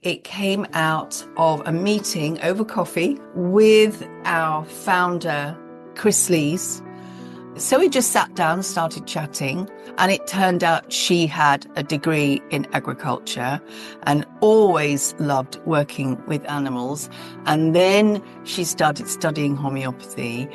It came out of a meeting over coffee with our founder, Chris Lees. So we just sat down and started chatting, and it turned out she had a degree in agriculture and always loved working with animals. And then she started studying homeopathy,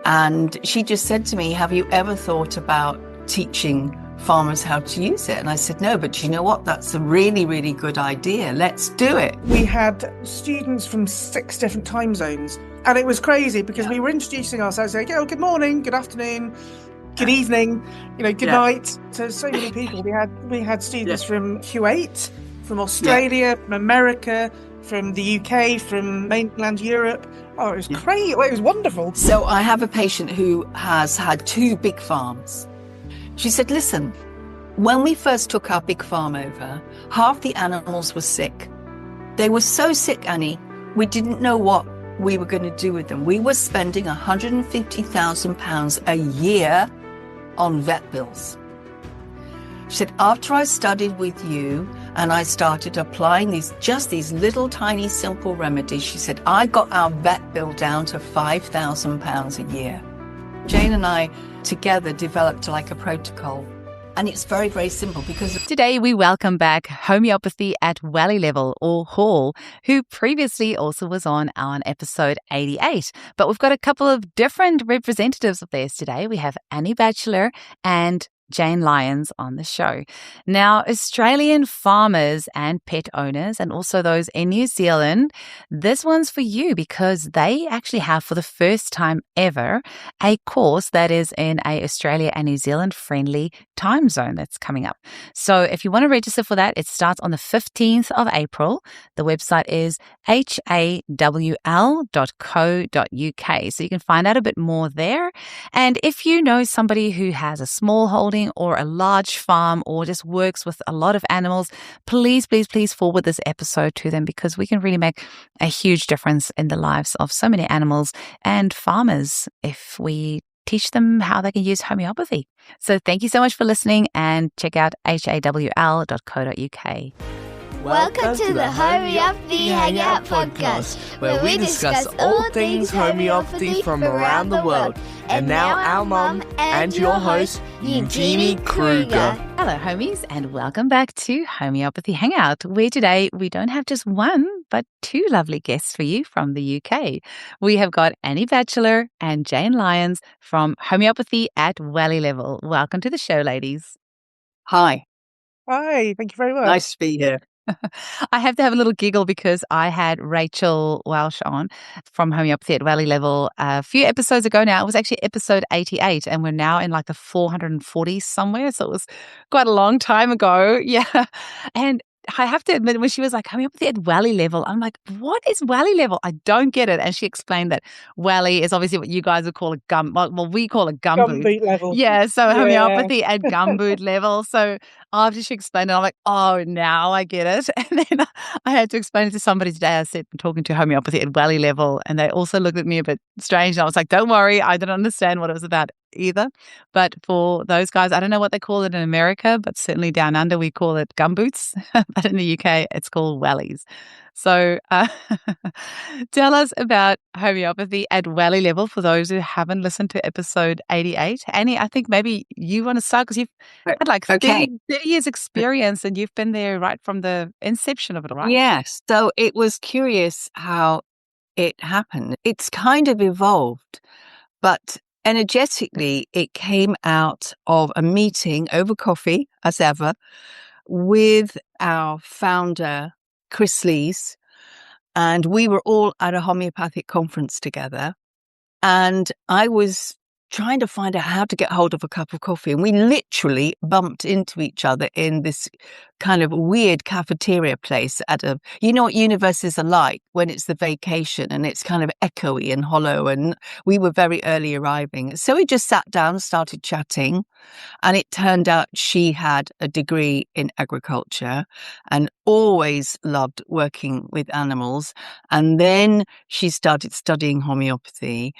and she just said to me, "Have you ever thought about teaching farmers how to use it?" And I said, "No, but you know what? That's a really, really good idea. Let's do it." We had students from 6 different time zones, and it was crazy because we were introducing ourselves, like, "Oh, good morning, good afternoon, good evening, good night," to so many people. We had students from Kuwait, from Australia, from America, from the UK, from mainland Europe. Oh, it was crazy. Well, it was wonderful. So I have a patient who has had 2 big farms. She said, "Listen, when we first took our big farm over, half the animals were sick. They were so sick, Annie, we didn't know what we were going to do with them. We were spending £150,000 a year on vet bills." She said, "After I studied with you and I started applying these little tiny simple remedies," she said, "I got our vet bill down to £5,000 a year." Jayne and I together developed like a protocol. And it's very, very simple because today we welcome back Homeopathy at Wellie Level, or HAWL, who previously also was on episode 88. But we've got a couple of different representatives of theirs today. We have Annie Batchelor and Jayne Lyons on the show. Now, Australian farmers and pet owners, and also those in New Zealand, this one's for you because they actually have, for the first time ever, a course that is in a Australia and New Zealand friendly time zone that's coming up. So if you want to register for that, it starts on the 15th of April. The website is hawl.co.uk. So you can find out a bit more there. And if you know somebody who has a small holding or a large farm or just works with a lot of animals, please forward this episode to them because we can really make a huge difference in the lives of so many animals and farmers if we teach them how they can use homeopathy. So thank you so much for listening, and check out hawl.co.uk. Welcome to the Homeopathy Hangout Podcast, where we discuss all things homeopathy from around the world. And now our mum and your host, Eugenie Kruger. Hello, homies, and welcome back to Homeopathy Hangout, where today we don't have just one, but 2 lovely guests for you from the UK. We have got Annie Batchelor and Jayne Lyons from Homeopathy at Wellie Level. Welcome to the show, ladies. Hi. Hi, thank you very much. Nice to be here. I have to have a little giggle because I had Rachel Welsh on from Homeopathy at Wellie Level a few episodes ago now. It was actually episode 88, and we're now in like the 440 somewhere. So it was quite a long time ago. Yeah. And I have to admit, when she was like, Homeopathy at Wellie Level, I'm like, what is Wellie Level? I don't get it. And she explained that Wellie is obviously what you guys would call a we call a gumboot. Gumboot level. Yeah, so Homeopathy at gumboot level. So after she explained it, I'm like, oh, now I get it. And then I had to explain it to somebody today. I said, I'm talking to Homeopathy at Wellie Level, and they also looked at me a bit strange. And I was like, don't worry, I didn't understand what it was about either. But for those guys, I don't know what they call it in America, but certainly down under we call it gumboots. But in the UK, it's called wellies. So tell us about homeopathy at Wellie Level for those who haven't listened to episode 88. Annie, I think maybe you want to start because you've had like 30 years experience and you've been there right from the inception of it, right? Yes. So it was curious how it happened. It's kind of evolved, but energetically, it came out of a meeting over coffee, as ever, with our founder, Chris Lees, and we were all at a homeopathic conference together. And I was trying to find out how to get hold of a cup of coffee. And we literally bumped into each other in this kind of weird cafeteria place you know what universities are like when it's the vacation and it's kind of echoey and hollow. And we were very early arriving. So we just sat down and started chatting. And it turned out she had a degree in agriculture and always loved working with animals. And then she started studying homeopathy.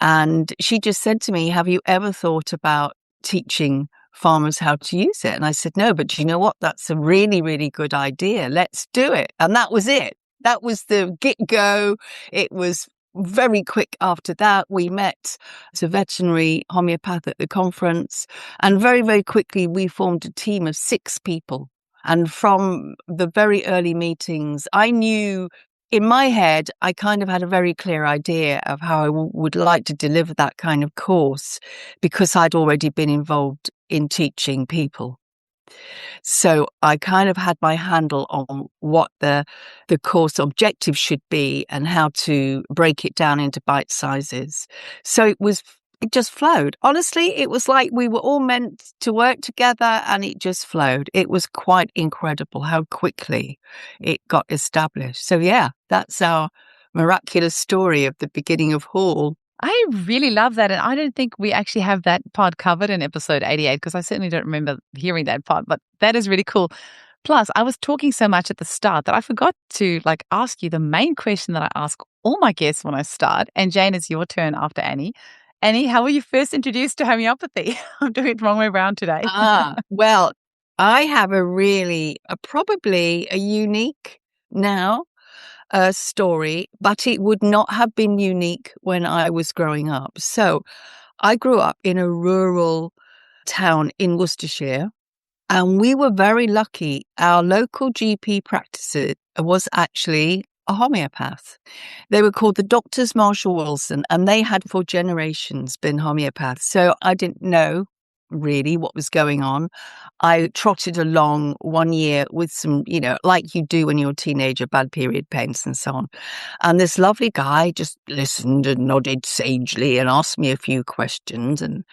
And she just said to me, "Have you ever thought about teaching farmers how to use it. And I said, no, but you know what? That's a really, really good idea. Let's do it. And that was it. That was the get-go. It was very quick after that. We met as a veterinary homeopath at the conference, and very, very quickly we formed a team of 6 people. And from the very early meetings, I knew in my head, I kind of had a very clear idea of how I would like to deliver that kind of course, because I'd already been involved in teaching people. So I kind of had my handle on what the course objective should be and how to break it down into bite sizes. So it just flowed. Honestly, it was like we were all meant to work together, and it just flowed. It was quite incredible how quickly it got established. So yeah, that's our miraculous story of the beginning of HAWL. I really love that. And I don't think we actually have that part covered in episode 88, because I certainly don't remember hearing that part, but that is really cool. Plus, I was talking so much at the start that I forgot to ask you the main question that I ask all my guests when I start. And Jayne, it's your turn after Annie. Annie, how were you first introduced to homeopathy? I'm doing it the wrong way around today. Well, I have probably a unique now story, but it would not have been unique when I was growing up. So I grew up in a rural town in Worcestershire, and we were very lucky. Our local GP practice was actually a homeopath. They were called the Doctors Marshall Wilson, and they had for generations been homeopaths. So I didn't know really what was going on. I trotted along one year with some, like you do when you're a teenager, bad period pains and so on. And this lovely guy just listened and nodded sagely and asked me a few questions, and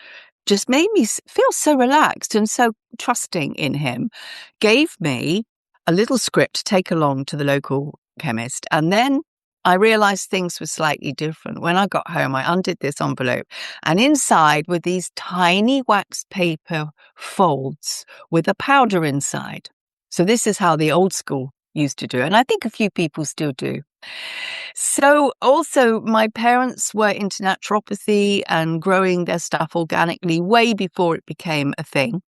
just made me feel so relaxed and so trusting in him. Gave me a little script to take along to the local chemist. And then I realized things were slightly different. When I got home, I undid this envelope, and inside were these tiny wax paper folds with a powder inside. So this is how the old school used to do it. And I think a few people still do. So also my parents were into naturopathy and growing their stuff organically way before it became a thing.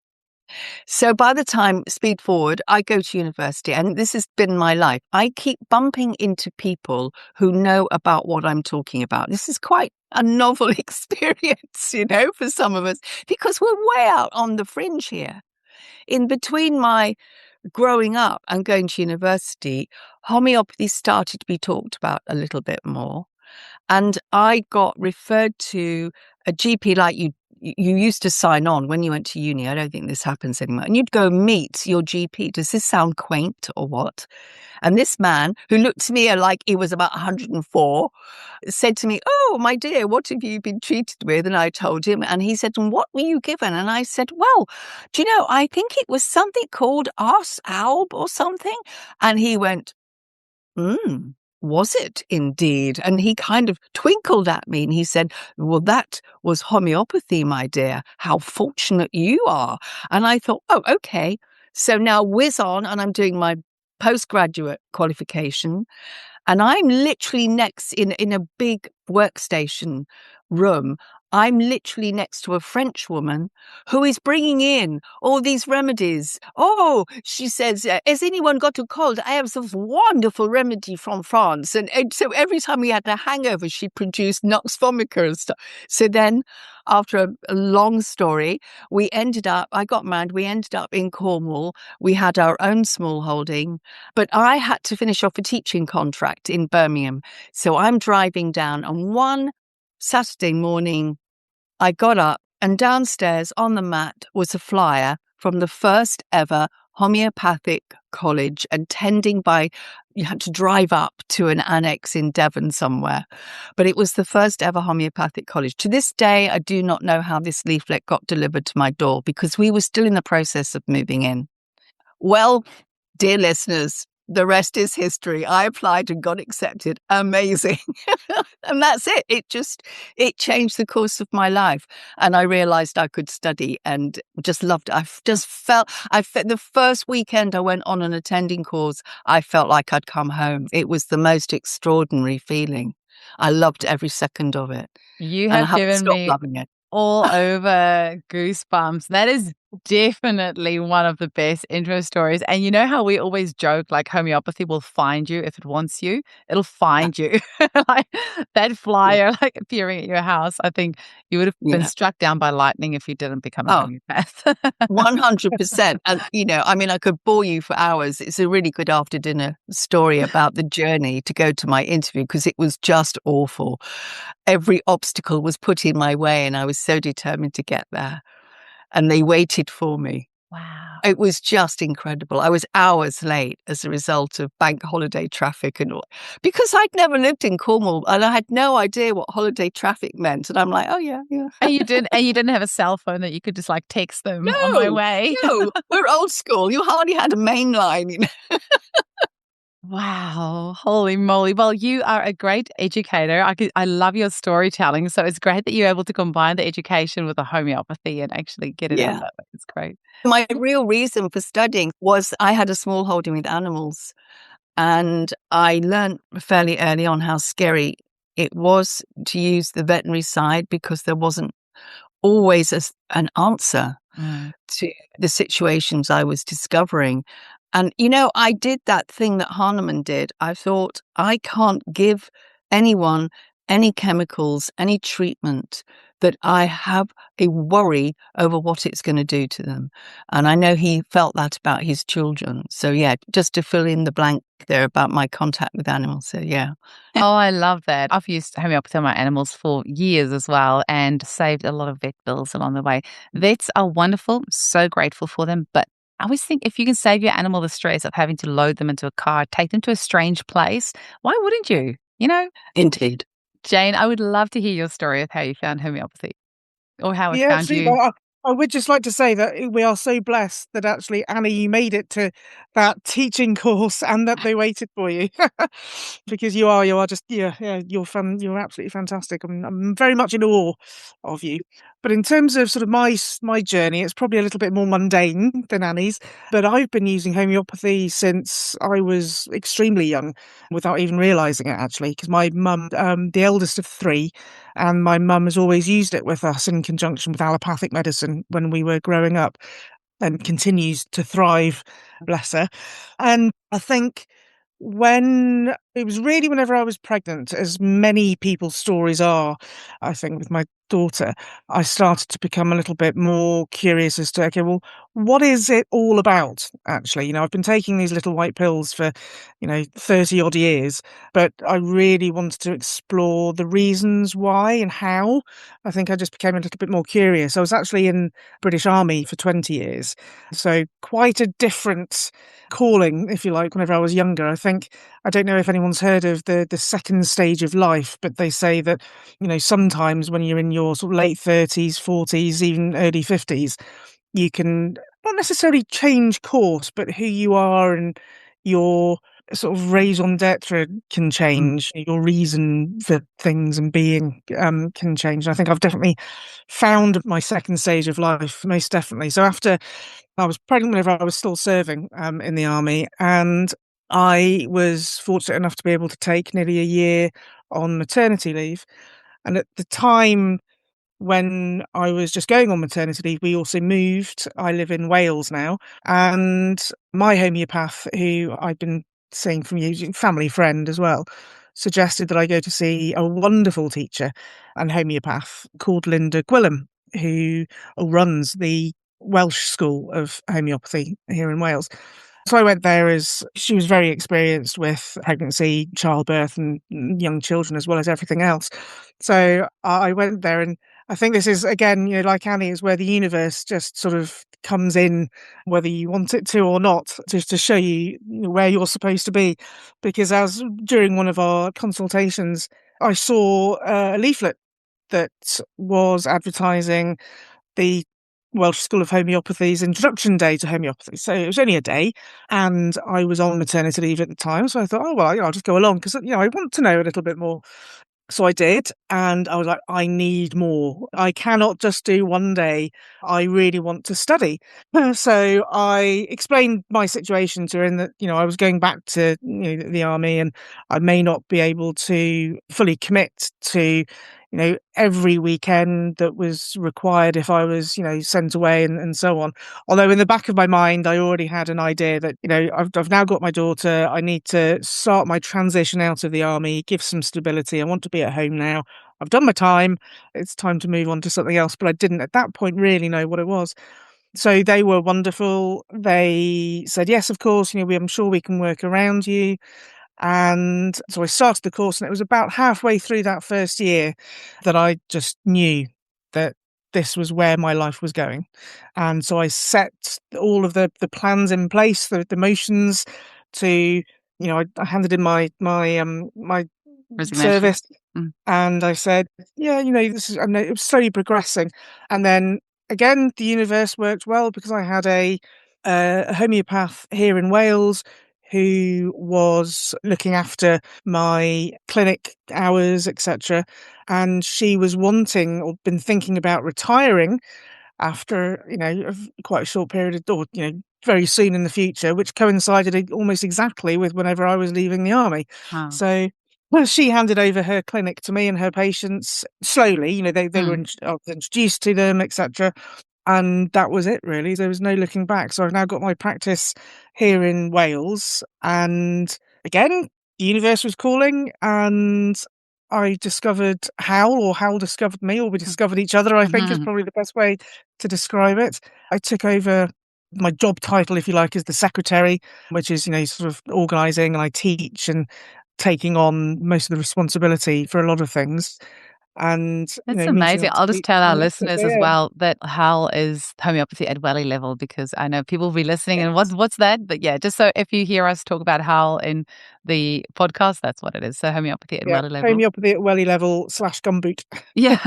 So by the time, speed forward, I go to university, and this has been my life. I keep bumping into people who know about what I'm talking about. This is quite a novel experience, for some of us, because we're way out on the fringe here. In between my growing up and going to university, homeopathy started to be talked about a little bit more. And I got referred to a GP like you used to sign on when you went to uni. I don't think this happens anymore. And you'd go meet your GP. Does this sound quaint or what? And this man, who looked to me like he was about 104, said to me, "Oh, my dear, what have you been treated with?" And I told him, and he said, "And what were you given?" And I said, "Well, do you know, I think it was something called HAWL or something." And he went, "Was it indeed?" And he kind of twinkled at me and he said, "Well, that was homeopathy, my dear. How fortunate you are." And I thought, oh, okay. So now whiz on, and I'm doing my postgraduate qualification. And I'm literally next in a big workstation room. I'm literally next to a French woman who is bringing in all these remedies. "Oh," she says, "has anyone got a cold? I have this wonderful remedy from France." And so every time we had a hangover, she produced Nux vomica and stuff. So then, after a long story, I got married, we ended up in Cornwall. We had our own small holding, but I had to finish off a teaching contract in Birmingham. So I'm driving down, and one Saturday morning, I got up, and downstairs on the mat was a flyer from the first ever homeopathic college, attending you had to drive up to an annex in Devon somewhere. But it was the first ever homeopathic college. To this day, I do not know how this leaflet got delivered to my door, because we were still in the process of moving in. Well, dear listeners, the rest is history. I applied and got accepted. Amazing. And that's it. It changed the course of my life. And I realized I could study and just loved it. The first weekend I went on an attending course, I felt like I'd come home. It was the most extraordinary feeling. I loved every second of it. You have given me loving it. all over goosebumps. That is Definitely one of the best intro stories. And you know how we always joke, like homeopathy will find you if it wants you? It'll find you. Like that Yeah. flyer like appearing at your house. I think you would have been Yeah. struck down by lightning if you didn't become a Oh, homeopath. 100%. And, I mean, I could bore you for hours. It's a really good after dinner story about the journey to go to my interview because it was just awful. Every obstacle was put in my way and I was so determined to get there. And they waited for me. Wow. It was just incredible. I was hours late as a result of bank holiday traffic and all, because I'd never lived in Cornwall and I had no idea what holiday traffic meant. And I'm like, oh yeah, yeah. And you didn't have a cell phone that you could just like text them on my No, way. no, we're old school. You hardly had a main line. Wow, holy moly. Well, you are a great educator. I love your storytelling. So it's great that you're able to combine the education with the homeopathy and actually get it out Yeah. that way. It's great. My real reason for studying was I had a small holding with animals, and I learned fairly early on how scary it was to use the veterinary side because there wasn't always an answer to the situations I was discovering. And, I did that thing that Hahnemann did. I thought, I can't give anyone any chemicals, any treatment that I have a worry over what it's going to do to them. And I know he felt that about his children. So, yeah, just to fill in the blank there about my contact with animals. So, yeah. Oh, I love that. I've used homeopathy on my animals for years as well and saved a lot of vet bills along the way. Vets are wonderful, so grateful for them. But I always think if you can save your animal the stress of having to load them into a car, take them to a strange place, why wouldn't you? Indeed. Jayne, I would love to hear your story of how you found homeopathy or how it Yeah, found absolutely. you. I would just like to say that we are so blessed that actually, Annie, you made it to that teaching course and that they waited for you because you are just, yeah, you're fun. You're absolutely fantastic. I'm very much in awe of you. But in terms of sort of my journey, it's probably a little bit more mundane than Annie's. But I've been using homeopathy since I was extremely young, without even realizing it actually, because my mum, the eldest of three, and my mum has always used it with us in conjunction with allopathic medicine when we were growing up and continues to thrive, bless her. And I think when it was really whenever I was pregnant, as many people's stories are, I think with my daughter, I started to become a little bit more curious as to, okay, well, what is it all about, actually? I've been taking these little white pills for, 30 odd years, but I really wanted to explore the reasons why and how. I think I just became a little bit more curious. I was actually in British Army for 20 years, so quite a different calling, if you like, whenever I was younger. I don't know if anyone's heard of the second stage of life, but they say that, sometimes when you're in your sort of late 30s, 40s, even early 50s, you can not necessarily change course, but who you are and your sort of raison d'etre can change. Your reason for things and being can change. And I think I've definitely found my second stage of life, most definitely. So after I was pregnant whenever I was still serving in the army, and I was fortunate enough to be able to take nearly a year on maternity leave. And at the time when I was just going on maternity leave, we also moved. I live in Wales now, and my homeopath, who I've been seeing from you, family friend as well, suggested that I go to see a wonderful teacher and homeopath called Linda Gwilym, who runs the Welsh School of Homeopathy here in Wales. So I went there as she was very experienced with pregnancy, childbirth, and young children, as well as everything else. So I went there, and I think this is, again, like Annie, is where the universe just sort of comes in, whether you want it to or not, just to show you where you're supposed to be. Because as during one of our consultations, I saw a leaflet that was advertising the Welsh School of Homeopathy's introduction day to homeopathy. So it was only a day, and I was on maternity leave at the time. So I thought, oh, well, I'll just go along because, I want to know a little bit more. So I did, and I was like, I need more. I cannot just do one day. I really want to study. So I explained my situation to her, in that, I was going back to the army, and I may not be able to fully commit to every weekend that was required if I was, sent away and so on. Although in the back of my mind, I already had an idea that, I've now got my daughter. I need to start my transition out of the army, give some stability. I want to be at home now. I've done my time. It's time to move on to something else. But I didn't at that point really know what it was. So they were wonderful. They said, yes, of course, I'm sure we can work around you. And so I started the course, and it was about halfway through that first year that I just knew that this was where my life was going. And so I set all of the plans in place, the motions to, I handed in my service, and I said, yeah, this is, and it was slowly progressing. And then again, the universe worked well because I had a homeopath here in Wales who was looking after my clinic hours, etc. And she was wanting or been thinking about retiring after, quite a short period of, or, very soon in the future, which coincided almost exactly with whenever I was leaving the army. Wow. So she handed over her clinic to me and her patients slowly. They were I was introduced to them, etc. And that was it, really. There was no looking back. So I've now got my practice here in Wales. And again, the universe was calling, and I discovered HAWL, or HAWL discovered me, or we discovered each other, I think is probably the best way to describe it. I took over my job title, if you like, as the secretary, which is, sort of organising, and I teach and taking on most of the responsibility for a lot of things. And it's amazing. I'll just tell our listeners as well that HAWL is homeopathy at Wellie Level, because I know people will be listening and what's that? But yeah, just so if you hear us talk about HAWL in the podcast, that's what it is. So homeopathy at Wellie Level. Homeopathy at Wellie Level / gumboot. Yeah,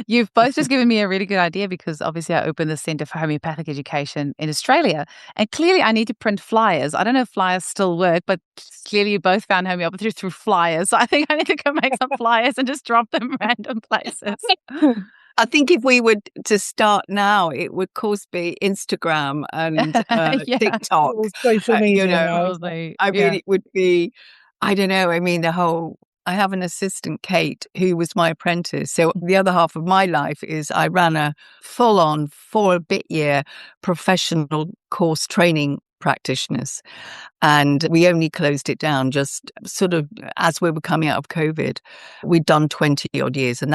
you've both just given me a really good idea, because obviously I opened the Centre for Homeopathic Education in Australia, and clearly I need to print flyers. I don't know if flyers still work, but clearly you both found homeopathy through flyers. So I think I need to go make some flyers and just drop them random places. I think if we were to start now, it would, of course, be Instagram and TikTok. Social media. I mean, it would be, I don't know. I mean, I have an assistant, Kate, who was my apprentice. So the other half of my life is I ran a full-on 4-bit-year professional course training practitioners. And we only closed it down just sort of as we were coming out of COVID. We'd done 20 odd years, and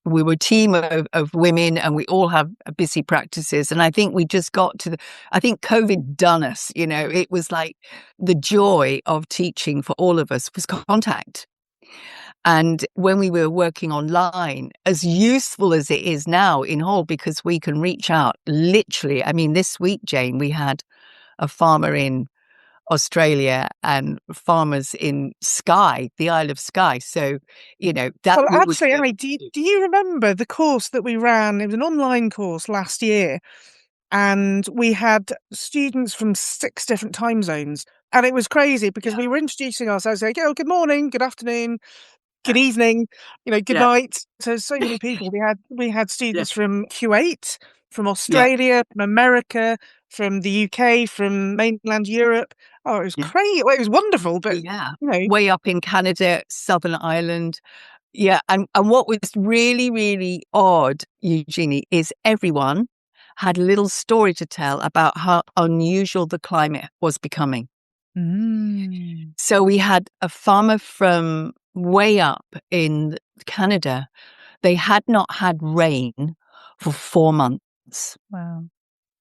we were a team of women, and we all have busy practices. And I think we just got to I think COVID done us, it was like the joy of teaching for all of us was contact. And when we were working online, as useful as it is now in HAWL, because we can reach out literally. I mean, this week, Jayne, we had a farmer in Australia and farmers in Skye, the Isle of Skye. So, that. Well, actually, Annie, do you remember the course that we ran? It was an online course last year, and we had students from 6 different time zones, and it was crazy because we were introducing ourselves, like, "Oh, good morning, good afternoon, good evening, good night," to so many people. We had students from Kuwait, from Australia, from America, from the UK, from mainland Europe. Oh, it was crazy. Well, it was wonderful, but way up in Canada, Southern Ireland. Yeah, and what was really, really odd, Eugenie, is everyone had a little story to tell about how unusual the climate was becoming. So we had a farmer from way up in Canada. They had not had rain for 4 months. Wow.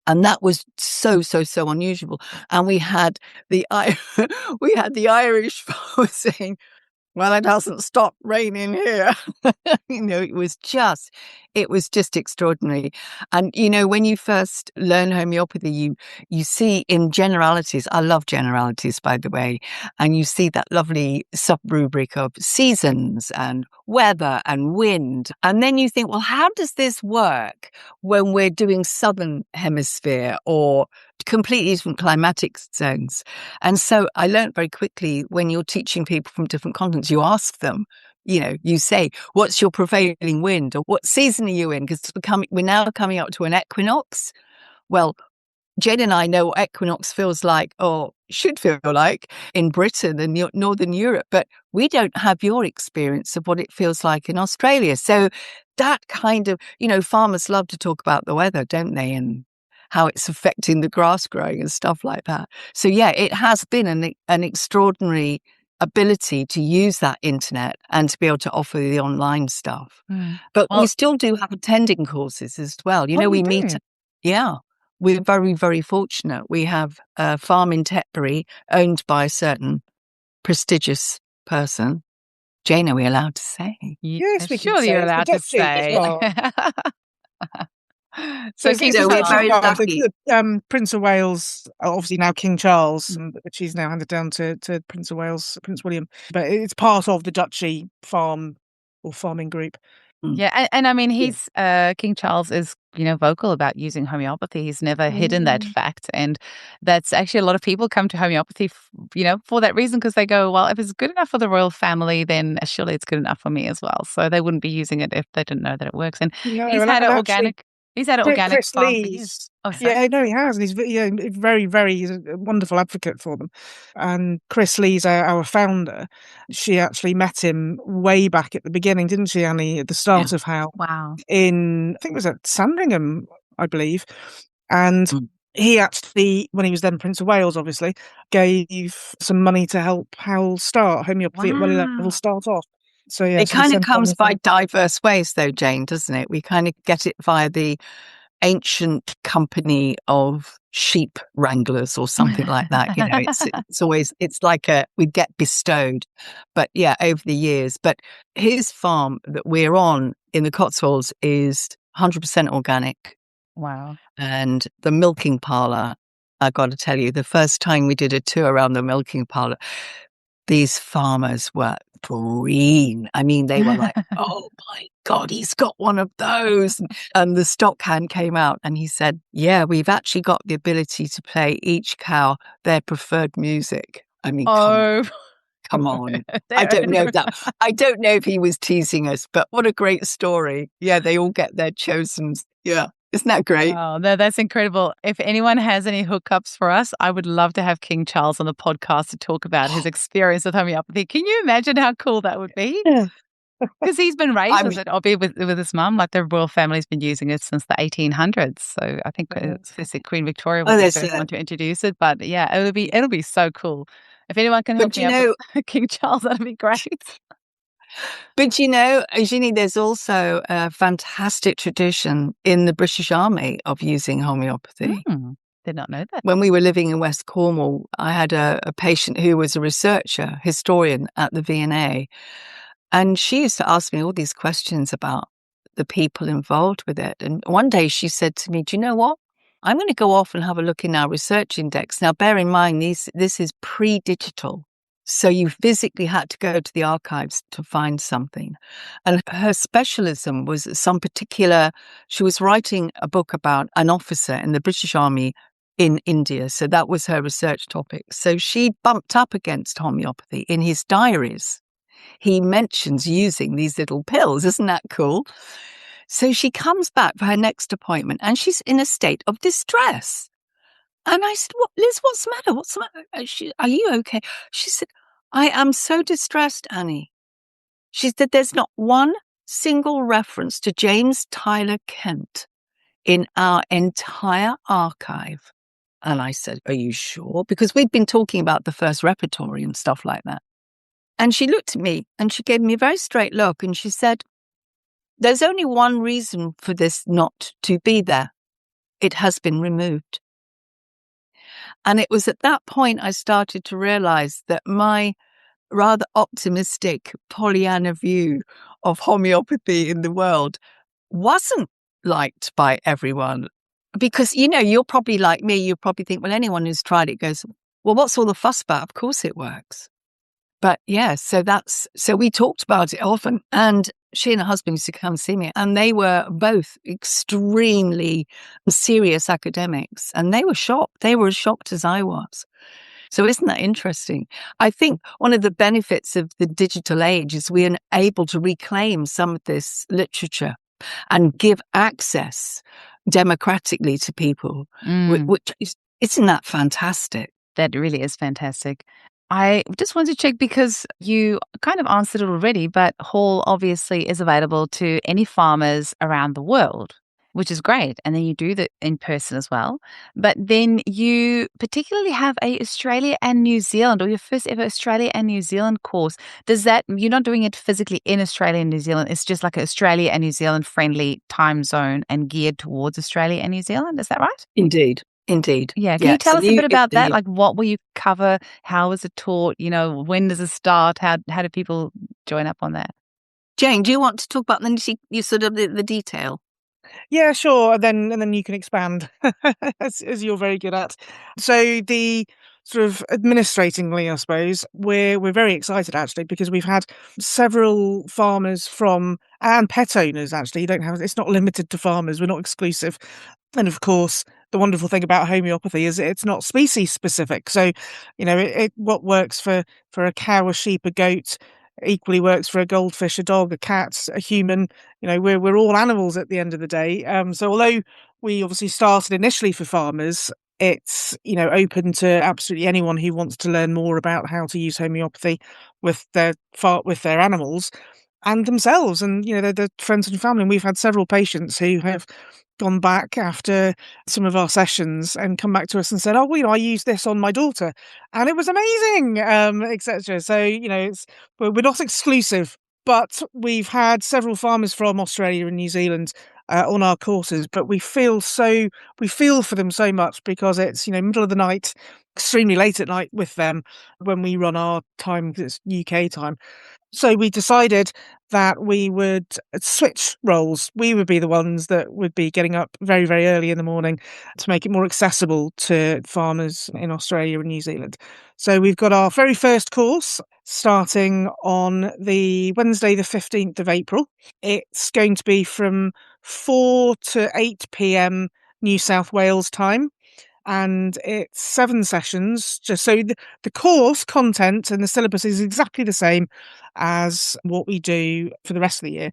And that was so unusual. And we had the Irish farmer saying, "Well, it hasn't stopped raining here." It was just extraordinary. And, when you first learn homeopathy, you see in generalities, I love generalities, by the way, and you see that lovely sub-rubric of seasons and weather and wind. And then you think, well, how does this work when we're doing Southern Hemisphere or completely different climatic zones? And so I learned very quickly, when you're teaching people from different continents, you ask them, you say, what's your prevailing wind, or what season are you in? Because we're now coming up to an equinox. Well, Jayne and I know what equinox feels like, or should feel like in Britain and Northern Europe, but we don't have your experience of what it feels like in Australia. So that kind of, farmers love to talk about the weather, don't they? And how it's affecting the grass growing and stuff like that. So yeah, it has been an extraordinary ability to use that internet and to be able to offer the online stuff. But we still do have attending courses as well. We meet. Yeah. We're very, very fortunate. We have a farm in Tetbury owned by a certain prestigious person. Jayne, are we allowed to say? Yes, we can surely say. you're It's allowed the to Dutchy as say. well. So King we're very lucky. Prince of Wales, obviously now King Charles, but she's now handed down to Prince of Wales, Prince William. But it's part of the Duchy farm or farming group. Yeah, and I mean, he's King Charles is vocal about using homeopathy. He's never hidden that fact, and that's actually a lot of people come to homeopathy, for that reason, because they go, well, if it's good enough for the royal family, then surely it's good enough for me as well. So they wouldn't be using it if they didn't know that it works. And he's had an organic. He's had an organic Chris farm for Lees. years. Oh, sorry. Yeah, no, he has, and he's very, very. He's a wonderful advocate for them. And Chris Lees, our founder, she actually met him way back at the beginning, didn't she, Annie? At the start of HAWL. Wow. I think it was at Sandringham, I believe. And he actually, when he was then Prince of Wales, obviously, gave some money to help HAWL start, homeopathy at Wellie Level start off. So yeah, it kind of comes by diverse ways, though, Jayne, doesn't it? We kind of get it via the ancient company of sheep wranglers or something like that. It's always, it's like we get bestowed, but yeah, over the years. But his farm that we're on in the Cotswolds is 100% organic. Wow. And the milking parlour, I got to tell you, the first time we did a tour around the milking parlour, these farmers were green. I mean, they were like, oh my God, he's got one of those. And the stock hand came out and he said, yeah, we've actually got the ability to play each cow their preferred music. I mean, come on. I don't know if he was teasing us, but what a great story. Yeah, they all get their chosen. Yeah. Isn't that great? Oh, no, that's incredible. If anyone has any hookups for us, I would love to have King Charles on the podcast to talk about his experience with homeopathy. Can you imagine how cool that would be? Because he's been raised with it, albeit with his mum. Like the royal family's been using it since the 1800s. So I think Queen Victoria was the first one to introduce it. But yeah, it'll be so cool. If anyone can help me out with King Charles, that'd be great. But Jayne, there's also a fantastic tradition in the British Army of using homeopathy. Did not know that. When we were living in West Cornwall, I had a patient who was a researcher, historian at the V&A, and she used to ask me all these questions about the people involved with it. And one day she said to me, do you know what? I'm going to go off and have a look in our research index. Now, bear in mind, this is pre-digital. So you physically had to go to the archives to find something. And her specialism was she was writing a book about an officer in the British Army in India. So that was her research topic. So she bumped up against homeopathy in his diaries. He mentions using these little pills. Isn't that cool? So she comes back for her next appointment and she's in a state of distress. And I said, Liz, what's the matter? What's the matter? Are you okay? She said, I am so distressed, Annie. She said, there's not one single reference to James Tyler Kent in our entire archive. And I said, are you sure? Because we'd been talking about the first repertory and stuff like that. And she looked at me and she gave me a very straight look and she said, there's only one reason for this not to be there. It has been removed. And it was at that point I started to realize that my rather optimistic Pollyanna view of homeopathy in the world wasn't liked by everyone. Because, you're probably like me, you probably think, well, anyone who's tried it goes, well, what's all the fuss about? Of course it works. But yeah, so we talked about it often. And she and her husband used to come see me, and they were both extremely serious academics, and they were shocked. They were as shocked as I was. So isn't that interesting? I think one of the benefits of the digital age is we are able to reclaim some of this literature and give access democratically to people, which isn't that fantastic? That really is fantastic. I just wanted to check because you kind of answered it already, but HAWL obviously is available to any farmers around the world, which is great. And then you do that in person as well. But then you particularly have a Australia and New Zealand, or your first ever Australia and New Zealand course. Does that, you're not doing it physically in Australia and New Zealand, it's just like an Australia and New Zealand friendly time zone and geared towards Australia and New Zealand. Is that right? Indeed. Indeed. Yeah. Can you tell us a bit about that? Yeah. Like, what will you cover? How is it taught? When does it start? How do people join up on that? Jayne, do you want to talk about you sort of the detail? Yeah, sure. And then you can expand as you're very good at. So the sort of administratingly, I suppose, we're very excited actually because we've had several farmers and pet owners actually. It's not limited to farmers. We're not exclusive. And of course, the wonderful thing about homeopathy is it's not species specific. So, what works for a cow, a sheep, a goat equally works for a goldfish, a dog, a cat, a human. We're all animals at the end of the day. So although we obviously started initially for farmers, it's open to absolutely anyone who wants to learn more about how to use homeopathy with their animals and themselves, and their friends and family. And we've had several patients who have gone back after some of our sessions and come back to us and said, "Oh, I used this on my daughter, and it was amazing," etc. So we're not exclusive, but we've had several farmers from Australia and New Zealand on our courses. But we feel for them so much because it's middle of the night, extremely late at night with them when we run our time because it's UK time. So we decided that we would switch roles. We would be the ones that would be getting up very, very early in the morning to make it more accessible to farmers in Australia and New Zealand. So we've got our very first course starting on the Wednesday, the 15th of April. It's going to be from 4 to 8 p.m. New South Wales time. And it's 7 sessions. Just so the course content and the syllabus is exactly the same as what we do for the rest of the year.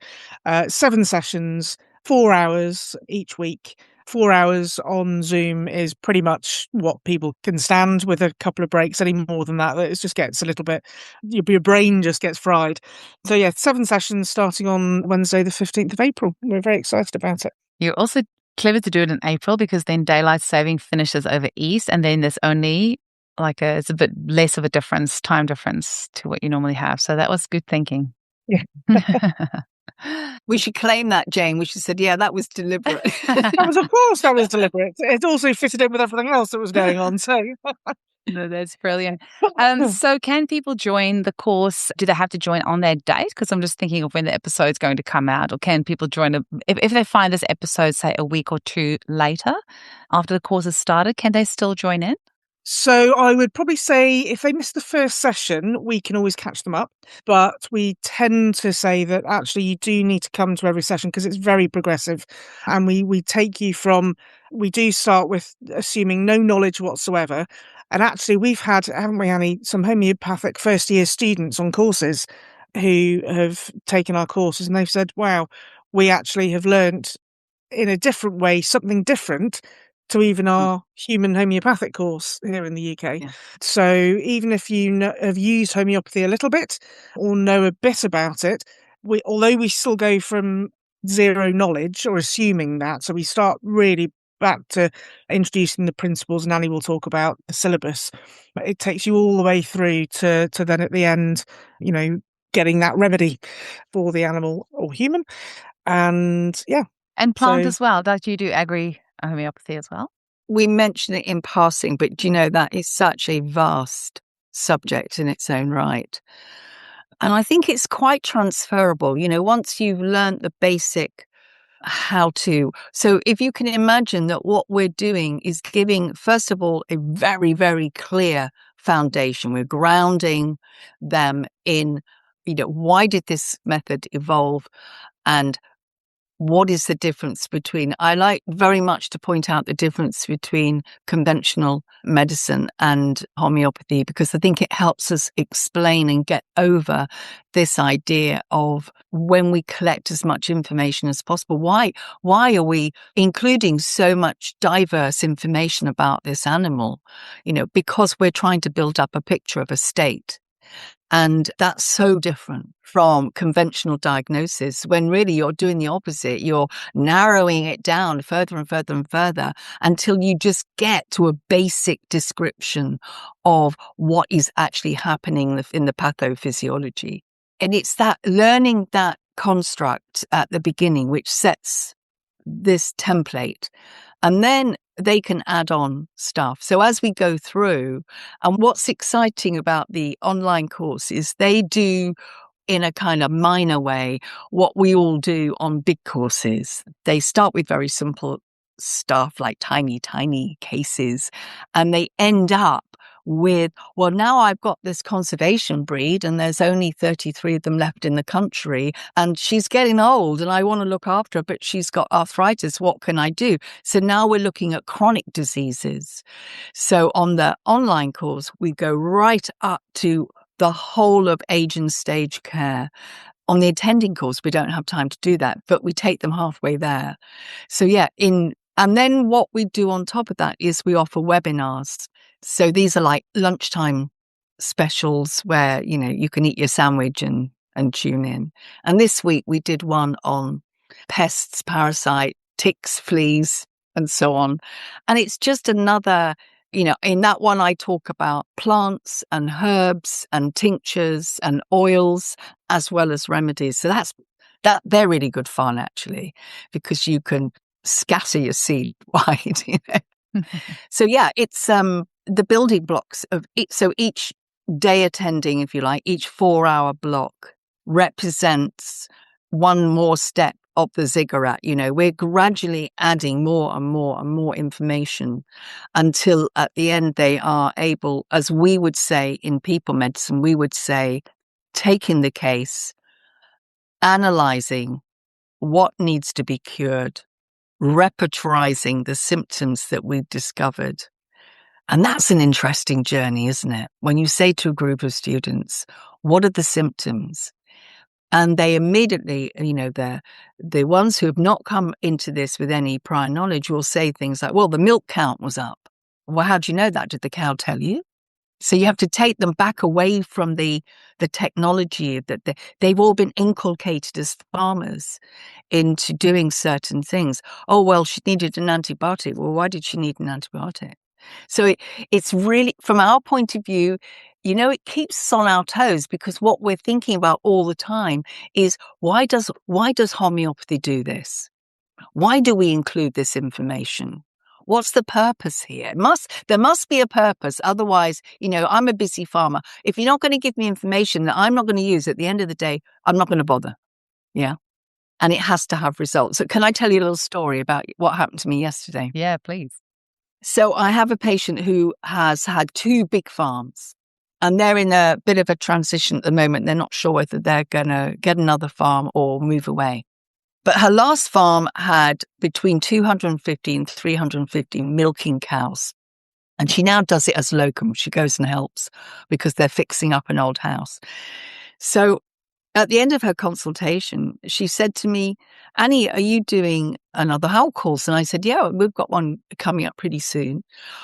7 sessions, 4 hours each week. 4 hours on Zoom is pretty much what people can stand with a couple of breaks. Any more than that, it just gets a little bit, your brain just gets fried. So yeah, 7 sessions starting on Wednesday, the 15th of April. We're very excited about it. You're also clever to do it in April because then daylight saving finishes over east, and then there's only it's a bit less of a time difference to what you normally have. So that was good thinking. Yeah. We should claim that, Jayne. We should have said, yeah, that was deliberate. Of course that was deliberate. It also fitted in with everything else that was going on. So No, that's brilliant. So can people join the course? Do they have to join on their date? Because I'm just thinking of when the episode's going to come out. Or can people join if they find this episode, say, a week or two later after the course has started, can they still join in? So I would probably say if they miss the first session, we can always catch them up. But we tend to say that actually you do need to come to every session because it's very progressive. And we take you we do start with assuming no knowledge whatsoever. And actually we've had, haven't we, Annie, some homeopathic first year students on courses who have taken our courses and they've said, wow, we actually have learnt in a different way, something different to even our human homeopathic course here in the UK. Yeah. So even if you have used homeopathy a little bit or know a bit about it, although we still go from zero knowledge or assuming that, so we start really back to introducing the principles, and Annie will talk about the syllabus. It takes you all the way through to then at the end, getting that remedy for the animal or human. And yeah. And plant as well. Don't you do agri-homeopathy as well? We mention it in passing, but that is such a vast subject in its own right. And I think it's quite transferable, once you've learnt the basic how to. So if you can imagine that what we're doing is giving, first of all, a very, very clear foundation. We're grounding them in, why did this method evolve? And what is the difference between, I like very much to point out the difference between conventional medicine and homeopathy, because I think it helps us explain and get over this idea of when we collect as much information as possible, why are we including so much diverse information about this animal? Because we're trying to build up a picture of a state. And that's so different from conventional diagnosis, when really you're doing the opposite. You're narrowing it down further and further and further until you just get to a basic description of what is actually happening in the pathophysiology. And it's that learning that construct at the beginning, which sets this template. And then they can add on stuff. So as we go through, and what's exciting about the online course is they do, in a kind of minor way, what we all do on big courses. They start with very simple stuff like tiny cases, and they end up with, well, now I've got this conservation breed and there's only 33 of them left in the country, and she's getting old and I want to look after her, but she's got arthritis. What can I do? So now we're looking at chronic diseases. So on the online course, we go right up to the whole of age and stage care. On the attending course, we don't have time to do that, but we take them halfway there. So yeah, and then what we do on top of that is we offer webinars. So these are like lunchtime specials where, you can eat your sandwich and tune in. And this week we did one on pests, parasite, ticks, fleas, and so on. And it's just another, in that one I talk about plants and herbs and tinctures and oils as well as remedies. So they're really good fun, actually, because you can scatter your seed wide. So yeah, it's the building blocks of it. So each day attending, if you like, each 4-hour block represents one more step of the ziggurat. We're gradually adding more and more and more information until at the end they are able, as we would say in people medicine, we would say, taking the case, analyzing what needs to be cured, repertorizing the symptoms that we've discovered. And that's an interesting journey, isn't it? When you say to a group of students, what are the symptoms? And they immediately, the ones who have not come into this with any prior knowledge will say things like, well, the milk count was up. Well, how do you know that? Did the cow tell you? So you have to take them back away from the technology that they've all been inculcated as farmers into doing certain things. Oh, well, she needed an antibiotic. Well, why did she need an antibiotic? So it's really, from our point of view, it keeps us on our toes, because what we're thinking about all the time is why does homeopathy do this? Why do we include this information? What's the purpose here? There must be a purpose. Otherwise, I'm a busy farmer. If you're not going to give me information that I'm not going to use at the end of the day, I'm not going to bother. Yeah. And it has to have results. So can I tell you a little story about what happened to me yesterday? Yeah, please. So I have a patient who has had 2 big farms, and they're in a bit of a transition at the moment. They're not sure whether they're going to get another farm or move away. But her last farm had between 250 and 350 milking cows. And she now does it as locum. She goes and helps because they're fixing up an old house. So at the end of her consultation, she said to me, Annie, are you doing another HAWL course? And I said, yeah, we've got one coming up pretty soon.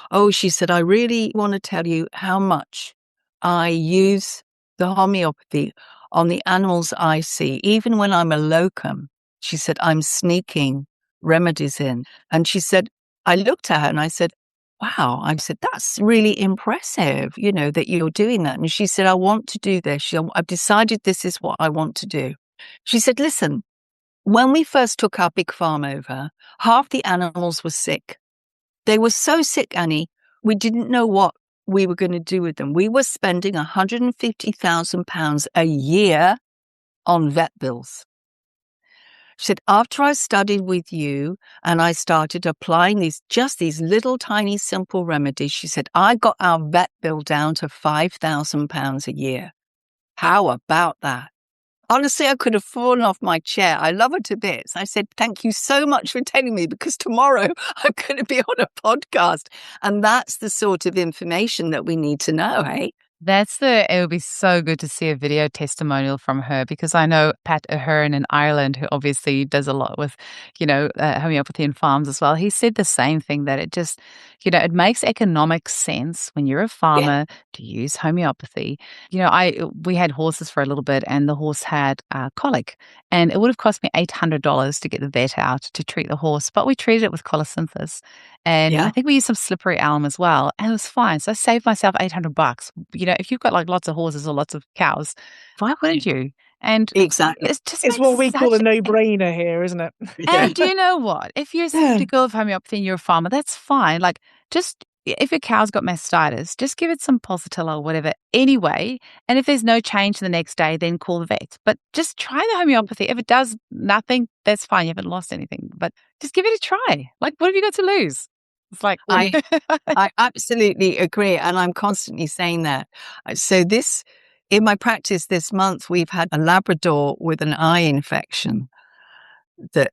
Oh, she said, I really want to tell you how much I use the homeopathy on the animals I see. Even when I'm a locum, she said, I'm sneaking remedies in. And she said, I looked at her and I said, wow. I said, that's really impressive, that you're doing that. And she said, I want to do this. I've decided this is what I want to do. She said, listen, when we first took our big farm over, half the animals were sick. They were so sick, Annie, we didn't know what we were going to do with them. We were spending £150,000 a year on vet bills. She said, after I studied with you and I started applying these little tiny simple remedies, she said, I got our vet bill down to £5,000 a year. How about that? Honestly, I could have fallen off my chair. I love her to bits. I said, thank you so much for telling me, because tomorrow I'm going to be on a podcast. And that's the sort of information that we need to know, hey? It would be so good to see a video testimonial from her, because I know Pat Ahern in Ireland, who obviously does a lot with, homeopathy and farms as well. He said the same thing, that it just, it makes economic sense when you're a farmer to use homeopathy. We had horses for a little bit, and the horse had colic, and it would have cost me $800 to get the vet out to treat the horse, but we treated it with colosynthus. And I think we used some slippery alum as well, and it was fine. So I saved myself $800. If you've got like lots of horses or lots of cows, why wouldn't you? And exactly, it's what we call a no-brainer here, isn't it? And do you know what? If you're skeptical of homeopathy and you're a farmer, that's fine. Like, just if your cow's got mastitis, just give it some pulsatilla or whatever anyway. And if there's no change the next day, then call the vet. But just try the homeopathy. If it does nothing, that's fine. You haven't lost anything. But just give it a try. Like, what have you got to lose? It's like, I absolutely agree. And I'm constantly saying that. So in my practice this month, we've had a Labrador with an eye infection that,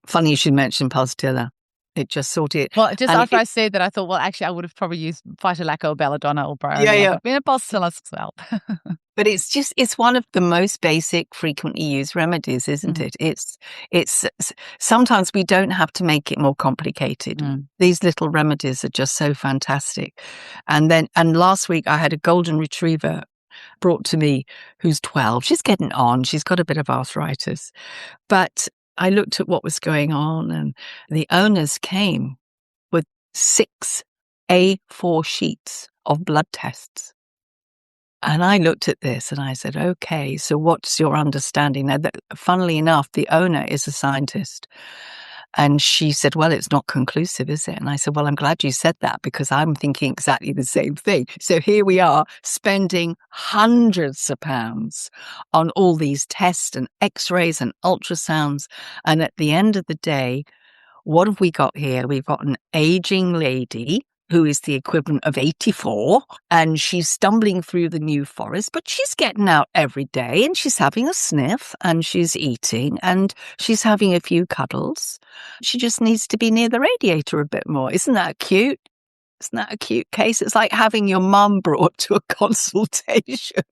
funny you should mention pulsatilla. It just sorted. Well, just after I said that, I thought, well, actually, I would have probably used Phytolacca or Belladonna or Bryonia. But being a pulsatilla as well. But it's one of the most basic, frequently used remedies, isn't it? It's sometimes we don't have to make it more complicated. These little remedies are just so fantastic. And last week I had a golden retriever brought to me who's 12. She's getting on. She's got a bit of arthritis. But I looked at what was going on, and the owners came with 6 A4 sheets of blood tests. And I looked at this and I said, okay, so what's your understanding? Now, funnily enough, the owner is a scientist. And she said, well, it's not conclusive, is it? And I said, well, I'm glad you said that, because I'm thinking exactly the same thing. So here we are spending hundreds of pounds on all these tests and x-rays and ultrasounds. And at the end of the day, what have we got here? We've got an aging lady who is the equivalent of 84, and she's stumbling through the New Forest, but she's getting out every day, and she's having a sniff, and she's eating, and she's having a few cuddles. She just needs to be near the radiator a bit more. Isn't that cute? Isn't that a cute case? It's like having your mum brought to a consultation.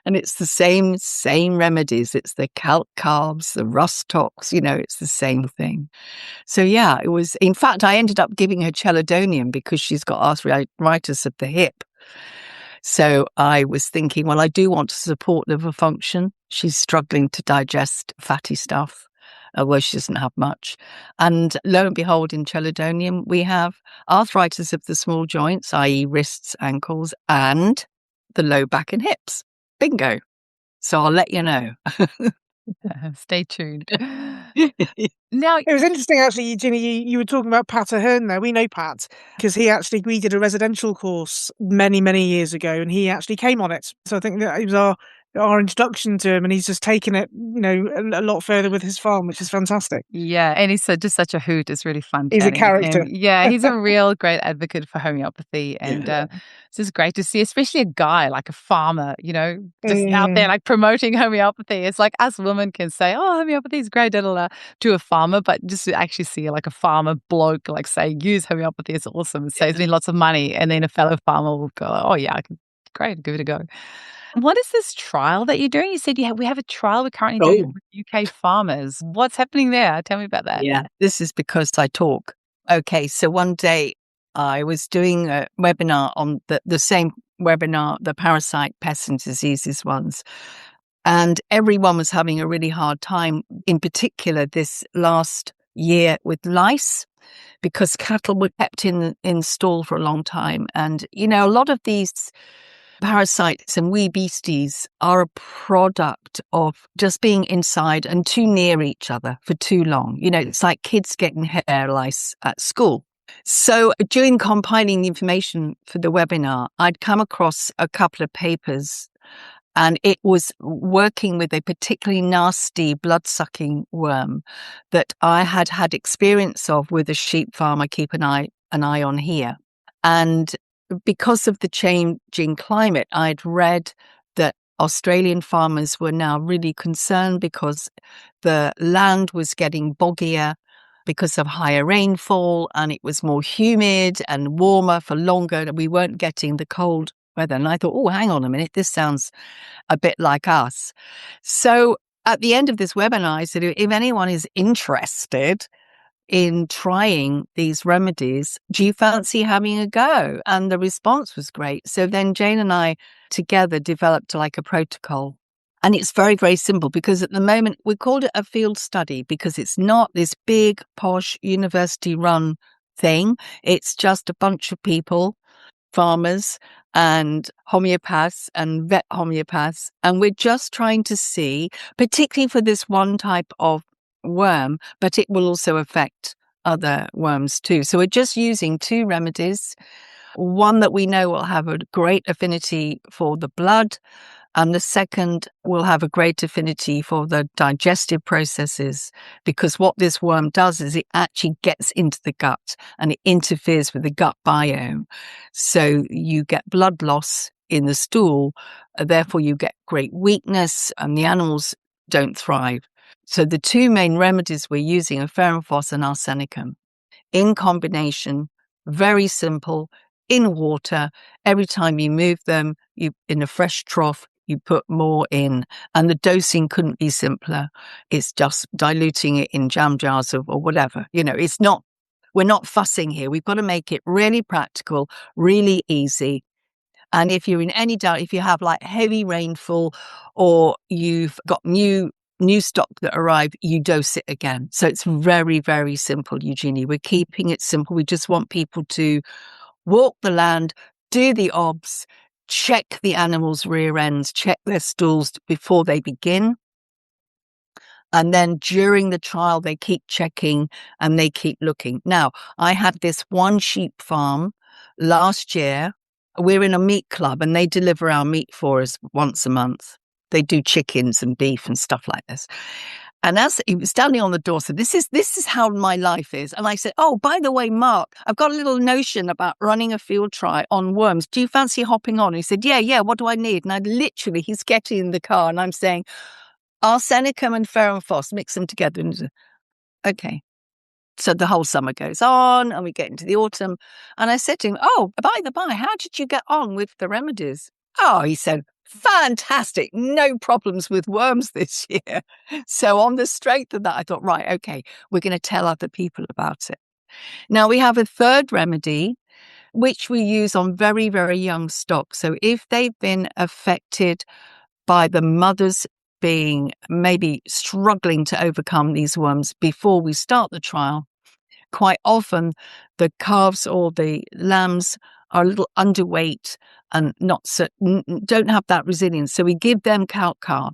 And it's the same remedies. It's the calc carbs, the rust tox, it's the same thing. So yeah, it was, in fact, I ended up giving her chelidonium because she's got arthritis of the hip. So I was thinking, well, I do want to support liver function. She's struggling to digest fatty stuff, although she doesn't have much. And lo and behold, in chelidonium, we have arthritis of the small joints, i.e. wrists, ankles, and the low back and hips. Bingo. So I'll let you know. Stay tuned. Now, it was interesting, actually, Ginny, you were talking about Pat Ahern there. We know Pat because we did a residential course many, many years ago, and he actually came on it. So I think that it was our introduction to him, and he's just taken it, a lot further with his farm, which is fantastic. Yeah, and he's just such a hoot. It's really fun. He's a character. Yeah, he's a real great advocate for homeopathy, and it's just great to see, especially a guy like a farmer, just out there like promoting homeopathy. It's like us women can say, "Oh, homeopathy is great," to a farmer, but just to actually see like a farmer bloke like say, "Use homeopathy, it's awesome. It saves me lots of money," and then a fellow farmer will go, "Oh yeah, great, give it a go." What is this trial that you're doing? You said we have a trial we're currently doing with UK farmers. What's happening there? Tell me about that. Yeah, this is because I talk. Okay, so one day I was doing a webinar on the same webinar, the parasite, pests and diseases ones. And everyone was having a really hard time, in particular this last year with lice, because cattle were kept in stall for a long time. And, a lot of these parasites and wee beasties are a product of just being inside and too near each other for too long. It's like kids getting hair lice at school. So during compiling the information for the webinar, I'd come across a couple of papers, and it was working with a particularly nasty blood-sucking worm that I had experience of with a sheep farm I keep an eye on here. And because of the changing climate, I'd read that Australian farmers were now really concerned because the land was getting boggier because of higher rainfall, and it was more humid and warmer for longer, and we weren't getting the cold weather. And I thought, oh, hang on a minute, this sounds a bit like us. So at the end of this webinar, I said, if anyone is interested in trying these remedies, do you fancy having a go? And the response was great. So then Jayne and I together developed like a protocol. And it's very, very simple, because at the moment we called it a field study because it's not this big, posh, university-run thing. It's just a bunch of people, farmers and homeopaths and vet homeopaths. And we're just trying to see, particularly for this one type of worm, but it will also affect other worms too. So we're just using 2 remedies. One that we know will have a great affinity for the blood, and the second will have a great affinity for the digestive processes, because what this worm does is it actually gets into the gut and it interferes with the gut biome. So you get blood loss in the stool, therefore you get great weakness and the animals don't thrive. So the 2 main remedies we're using are ferrophos and arsenicum in combination, very simple, in water. Every time you move them, you in a fresh trough, you put more in, and the dosing couldn't be simpler. It's just diluting it in jam jars or whatever. It's not, we're not fussing here. We've got to make it really practical, really easy. And if you're in any doubt, if you have like heavy rainfall or you've got new stock that arrived, you dose it again. So it's very, very simple, Eugenie. We're keeping it simple. We just want people to walk the land, do the obs, check the animals' rear ends, check their stools before they begin. And then during the trial, they keep checking and they keep looking. Now, I had this one sheep farm last year. We're in a meat club and they deliver our meat for us once a month. They do chickens and beef and stuff like this. And as he was standing on the door, said, this is how my life is. And I said, oh, by the way, Mark, I've got a little notion about running a field try on worms. Do you fancy hopping on? And he said, yeah, what do I need? And he's getting in the car and I'm saying, arsenicum and ferrophos, mix them together. And he said, okay. So the whole summer goes on and we get into the autumn. And I said to him, oh, by the by, how did you get on with the remedies? Oh, he said, fantastic. No problems with worms this year. So on the strength of that, I thought, right, okay, we're going to tell other people about it. Now we have a third remedy, which we use on very, very young stock. So if they've been affected by the mothers being maybe struggling to overcome these worms before we start the trial, quite often the calves or the lambs are a little underweight and don't have that resilience. So we give them calc carb.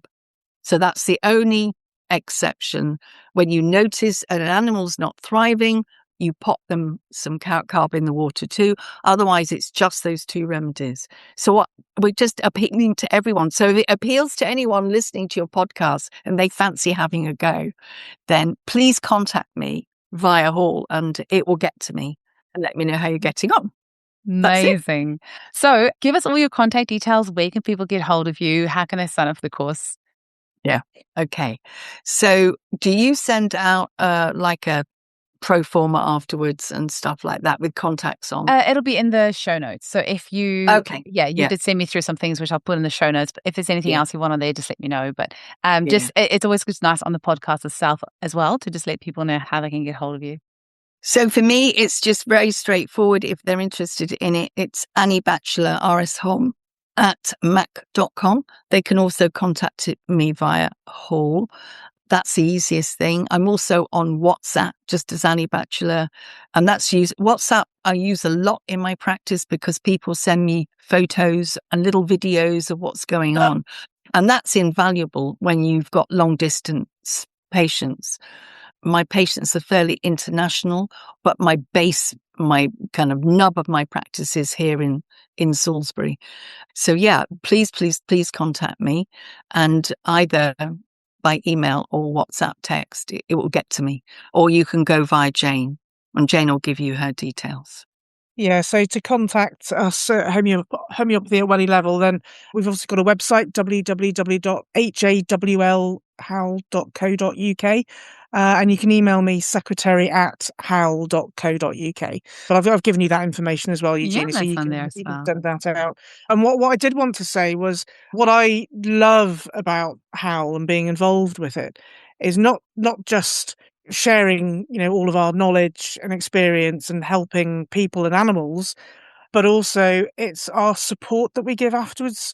So that's the only exception. When you notice an animal's not thriving, you pop them some calc carb in the water too. Otherwise, it's just those 2 remedies. So we're just appealing to everyone. So if it appeals to anyone listening to your podcast and they fancy having a go, then please contact me via HAWL and it will get to me and let me know how you're getting on. Amazing. So give us all your contact details. Where can people get hold of you? How can they sign up for the course? Yeah. Okay. So do you send out like a pro forma afterwards and stuff like that with contacts on? It'll be in the show notes. So if you, you did send me through some things, which I'll put in the show notes. But if there's anything else you want on there, just let me know. But it's always just nice on the podcast itself as well to just let people know how they can get hold of you. So for me, it's just very straightforward. If they're interested in it, it's Annie Batchelor, rshom @mac.com. They can also contact me via HAWL. That's the easiest thing. I'm also on WhatsApp, just as Annie Batchelor. And WhatsApp I use a lot in my practice because people send me photos and little videos of what's going on. And that's invaluable when you've got long distance patients. My patients are fairly international, but my kind of nub of my practice is here in Salisbury. So yeah, please contact me, and either by email or WhatsApp text, it will get to me. Or you can go via Jayne, and Jayne will give you her details. Yeah, so to contact us at Homeopathy at Wellie Level, then we've also got a website, www.hawl.co.uk, and you can email me secretary@howl.co.uk. But I've given you that information as well, Eugenie, so that's you on can, there as you can well. send that out. And what I did want to say was what I love about HAWL and being involved with it is not just sharing, all of our knowledge and experience and helping people and animals, but also it's our support that we give afterwards.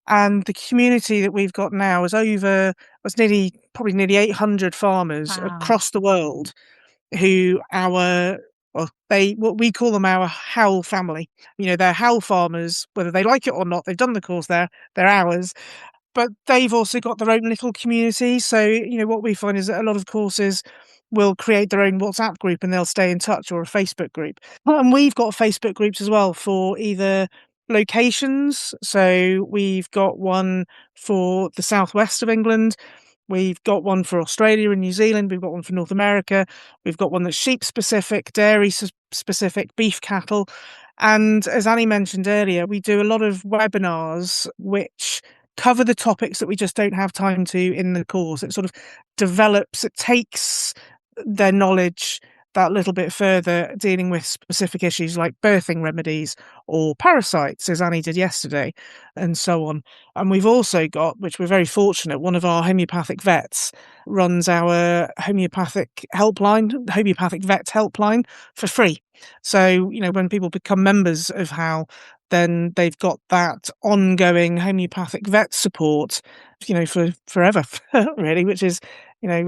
And the community that we've got now is probably nearly 800 farmers Wow. across the world who what we call them our HAWL family. They're HAWL farmers, whether they like it or not. They've done the course, they're ours. But they've also got their own little community. So, what we find is that a lot of courses will create their own WhatsApp group and they'll stay in touch, or a Facebook group. And we've got Facebook groups as well for either locations. So we've got one for the southwest of England. We've got one for Australia and New Zealand. We've got one for North America. We've got one that's sheep specific, dairy specific, beef cattle. And as Annie mentioned earlier, we do a lot of webinars which cover the topics that we just don't have time to in the course. It sort of it takes their knowledge that little bit further, dealing with specific issues like birthing remedies or parasites, as Annie did yesterday, and so on. And we've also got, which we're very fortunate, one of our homeopathic vets runs our homeopathic vet helpline for free. So, when people become members of HAWL, then they've got that ongoing homeopathic vet support, for forever, really, which is That's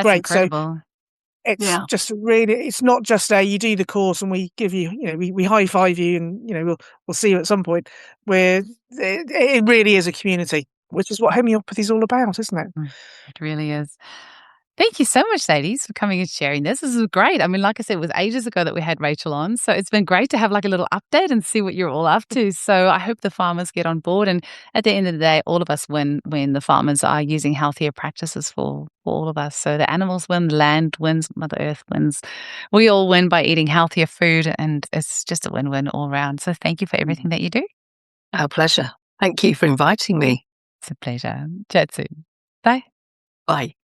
great. incredible. So it's just really, it's not just you do the course and we give you, we high five you and, we'll see you at some point, where it really is a community, which is what homeopathy is all about, isn't it? It really is. Thank you so much, ladies, for coming and sharing this. This is great. I mean, like I said, it was ages ago that we had Rachel on. So it's been great to have like a little update and see what you're all up to. So I hope the farmers get on board. And at the end of the day, all of us win when the farmers are using healthier practices for all of us. So the animals win, the land wins, Mother Earth wins. We all win by eating healthier food. And it's just a win-win all around. So thank you for everything that you do. Our pleasure. Thank you for inviting me. It's a pleasure. Chat soon. Bye. Bye.